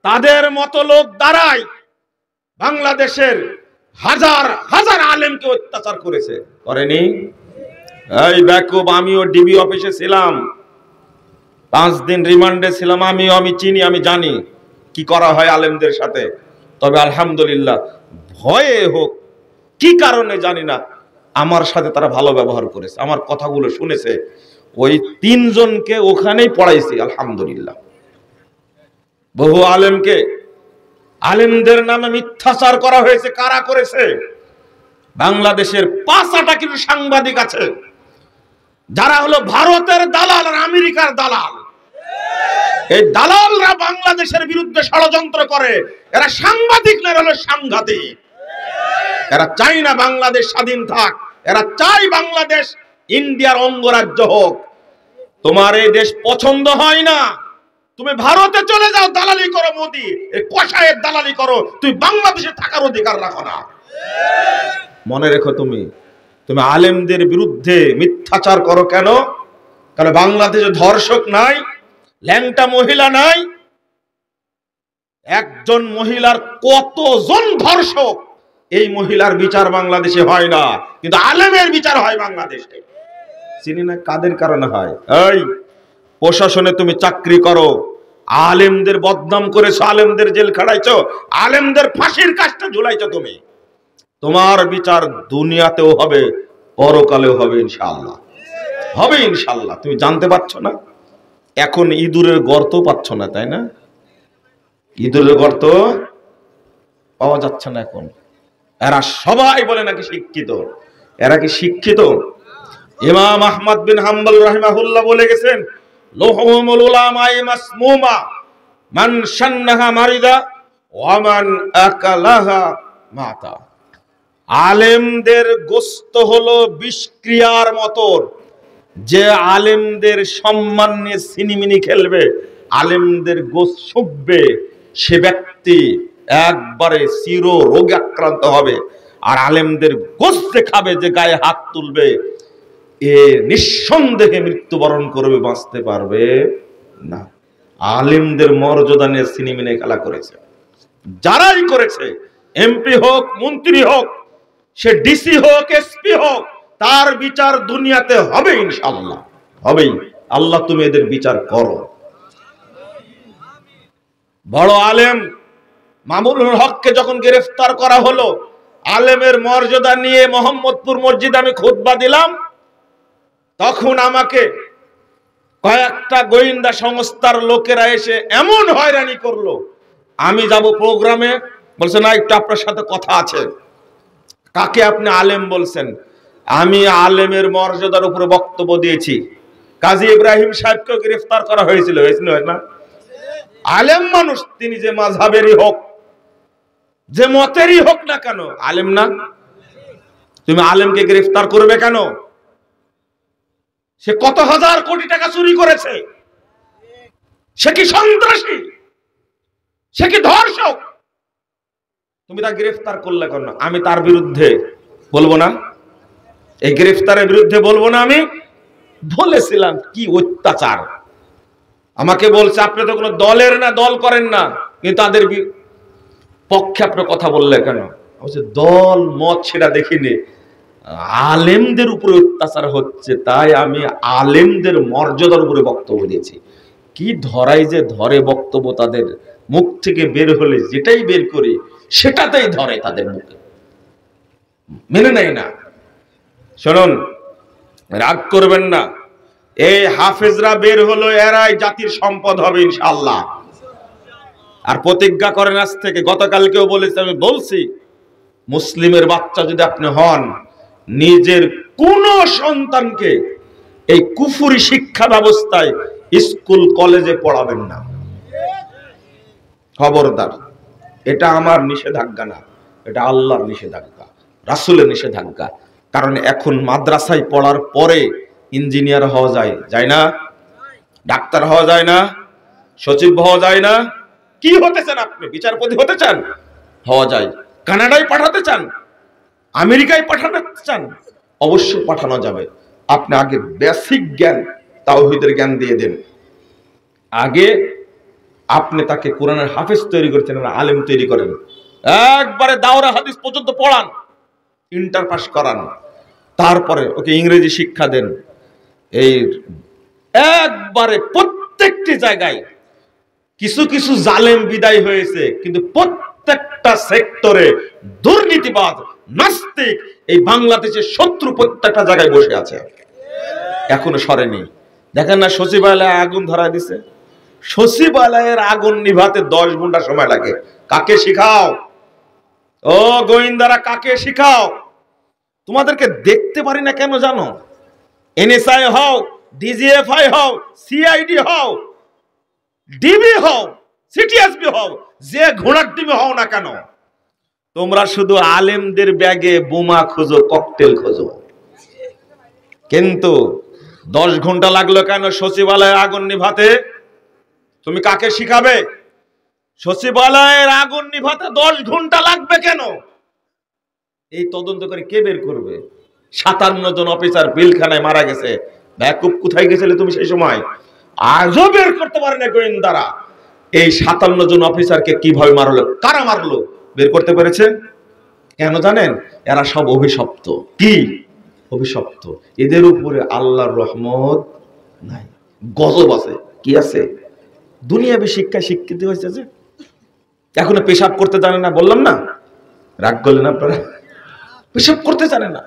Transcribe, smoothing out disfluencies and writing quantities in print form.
তাদের মতো লোক দাঁড়ায় বাংলাদেশের হাজার হাজার আলেমকে অত্যাচার করেছে, করেনি? এই বেকুব, আমিও ডিবি অফিসে ছিলাম, 5 দিন রিমান্ডে ছিলাম। আমি চিনি, আমি জানি কি করা হয় আলেমদের সাথে। তবে আলহামদুলিল্লাহ, ভয়ে হোক কি কারণে জানি না, আমার সাথে তারা ভালো ব্যবহার করেছে, আমার কথাগুলো শুনেছে। ওই 3 জনকে ওখানেই পড়াইছি আলহামদুলিল্লাহ। বহু আলেমকে, আলেমদের নামে মিথ্যাচার করা হয়েছে। কারা করেছে? বাংলাদেশের 5-8টা কিছু সাংবাদিক আছে যারা হলো ভারতের দালাল আর আমেরিকার দালাল। এই দালালরা বাংলাদেশের বিরুদ্ধে ষড়যন্ত্র করে। এরা সাংবাদিক না, হলো সাংঘাতিক। এরা চায় না বাংলাদেশ স্বাধীন থাক, এরা চায় বাংলাদেশ ইন্ডিয়ার অঙ্গরাজ্য হোক। তোমার এই দেশ পছন্দ হয় না, তুমি ভারতে চলে যাও, দালালি করো, মোদি এই কসাইয়ের দালালি করো, তুই বাংলাদেশে থাকার অধিকার রাখো না। মনে রেখো, তুমি আলেমদের বিরুদ্ধে মিথ্যাচার করো কেন? কারণ বাংলাদেশে ধর্ষক নাই, ল্যাংটা মহিলা নাই। একজন মহিলার কতজন ধর্ষক, এই মহিলার বিচার বাংলাদেশে হয় না, কিন্তু আলেমের বিচার হয় বাংলাদেশে। চিনি না কাদের কারণে হয়। এই প্রশাসনে তুমি চাকরি করো, আলেমদের বদনাম করেছো, আলেমদের জেল খাটাইছো, আলেমদের ফাঁসির কাজটা ঝুলাইছো তুমি। তোমার বিচার দুনিয়াতেও হবে, পরকালেও হবে ইনশাআল্লাহ, হবে ইনশাআল্লাহ। তুমি জানতে পারছো না? এখন ইঁদুরের গর্ত পাচ্ছ না, তাই না? ইঁদুরের গর্ত পাওয়া যাচ্ছে না এখন। এরা সবাই বলে নাকি শিক্ষিত। এরা কি শিক্ষিত? ইমাম আহমদ বিন হাম্বল রাহিমাহুল্লাহ বলে গেছেন, লুহুমুল উলামায়ে মাসমুমা মান শান্নাহা মারিদা ওয়া মান আকালাহা মাতা। আলেমদের গোশত হলো বিষক্রিয়ার মতো। যে আলেমদের সম্মান নিয়ে সিনিমিনি খেলবে, আলেমদের গোশত শুকবে, সে ব্যক্তি একবারে চির রোগে আক্রান্ত হবে। আর আলেমদের গোশত খাবে, যে গায়ে হাত তুলবে, এ নিঃসন্দেহে মৃত্যুবরণ করবে, বাঁচতে পারবে না। আলেমদের মর্যাদা নিয়ে সিনিমিনি খেলা করেছে যারাই করেছে, এমপি হোক, মন্ত্রী হোক, সে ডিসি হোক, এসপি হোক, তার বিচার দুনিয়াতে হবে ইনশাআল্লাহ, হবেই। আল্লাহ তুমি এদের বিচার করো। বড় আলেম মামুনুল হককে যখন গ্রেফতার করা হলো, আলেমের মর্যাদা নিয়ে মোহাম্মদপুর মসজিদে আমি খুতবা দিলাম, তখন আমাকে কয়েকটা গোয়েন্দা সংস্থার লোকেরা এসে এমন হয়রানি করলো। আমি যাব প্রোগ্রামে, বলছে না, একটু আপনার সাথে কথা আছে। কাকে আপনি আলেম বলছেন? আমি আলেমের মর্যাদার উপরে বক্তব্য দিয়েছি। কাজী ইব্রাহিম সাহেবকে গ্রেফতার করা হয়েছিল না? আলেম মানুষ, তিনি যে মাযহাবেরই হোক, যে মতেরই হোক না কেন, আলেম না? তুমি আলেমকে গ্রেফতার করবে কেন? সে কত হাজার কোটি টাকা চুরি করেছে। সে কি সন্ত্রাসী? সে কি ধর্ষক? তুমি তাকে গ্রেফতার করলে কেন? আমি তার বিরুদ্ধে বলবো না? এই গ্রেফতারের বিরুদ্ধে বলবো না? আমি বলেছিলাম কি অত্যাচার। আমাকে বলছে আপনি তো কোনো দলের না, দল করেন না, কিন্তু তাদের পক্ষে আপনি কথা বললে কেন? বলছে দল মত সেটা দেখিনি, আলেমদের উপরে অত্যাচার হচ্ছে, তাই আমি আলেমদের মর্যাদার উপরে বক্তব্য দিয়েছি। কি ধরাই যে ধরে বক্তব্য, তাদের মুখ থেকে বের হলে যেটাই বের করি সেটাতেই ধরে, তাদের মুখে মেনে নেয় না। শুনুন, রাগ করবেন না, এই হাফেজরা বের হলো, এরাই জাতির সম্পদ হবে ইনশাআল্লাহ। আর প্রতিজ্ঞা করেন আজ থেকে। গতকালকেও বলেছি, আমি বলছি, মুসলিমের বাচ্চা যদি আপনি হন, নিজের কোন সন্তানকে এই কুফরি শিক্ষা ব্যবস্থায় স্কুল কলেজে পড়াবেন না, খবরদার। এটা আমার নিষেধাজ্ঞা না, এটা আল্লাহর নিষেধাজ্ঞা, রাসূলের নিষেধাজ্ঞা। কারণ এখন মাদ্রাসায় পড়ার পরে ইঞ্জিনিয়ার হওয়া যায় না, ডাক্তার হওয়া যায় না, সচিব হওয়া যায় না। কি হতে চান আপনি? বিচারপতি হতে চান? হওয়া যায়। কানাডায় পাঠাতে চান, আমেরিকায় পাঠাতে চান, অবশ্যই পাঠানো যাবে। আপনি আগে বেসিক জ্ঞান, তাওহীদের জ্ঞান দিয়ে দেন। আগে আপনি তাকে কোরআনের হাফেজ তৈরি করছেন না আলেম তৈরি করেন। একবারে দাওরা হাদিস পর্যন্ত পড়ান, ইন্টার পাস করান, তারপরে ওকে ইংরেজি শিক্ষা দেন। এই একবারে প্রত্যেকটি জায়গায় কিছু কিছু জালেম বিদায় হয়েছে, কিন্তু প্রত্যেকটা সেক্টরে দুর্নীতিবাজ নাস্তিক এই বাংলাদেশের শত্রু প্রত্যেকটা জায়গায় বসে আছে, এখনো সরেনি। দেখেন না সচিবালয়ে আগুন ধরা দিছে, সচিবালয়ের আগুন নিভাতে 10 ঘন্টা সময় লাগে। কাকে শিখাও? ও গোয়েন্দারা কাকে শিখাও? তোমাদেরকে দেখতে পারি না কেন জানো? এনএসআই হও, ডিজিএফআই হও, সিআইডি হও, ডিবি হও, সিটিএসবি হও, যে ঘোড়ার ডিমে হও না কেন, তোমরা শুধু আলেমদের ব্যাগে বোমা খোঁজো, ককটেল খোঁজো। কিন্তু 10 ঘন্টা লাগলো কেন সচিবালয়ে আগুন নিভাতে? তুমি কাকে শিখাবে? সচিবালয়ের আগুন নিভাতে 10 ঘন্টা লাগবে কেন? এই তদন্ত করে কে বের করবে? 57 জন অফিসার বিলখানায় মারা গেছে। ব্যাকুব কোথায় গেছিলে তুমি সেই সময়? আজও বের করতে পারে না গোয়েন্দারা এই 57 জন অফিসারকে কিভাবে মারলো, কারা মারলো, বের করতে পেরেছে? কেন জানেন? এরা সব অভিশপ্ত। কি অভিশপ্ত? এদের উপরে আল্লাহর রহমত নাই, গজব আছে। কি আছে? দুনিয়াবি শিক্ষায় শিক্ষিত হয়েছে যে এখনো পেশাব করতে জানে না। বললাম না, রাগ করলেন আপনারা? পেশাব করতে জানে না।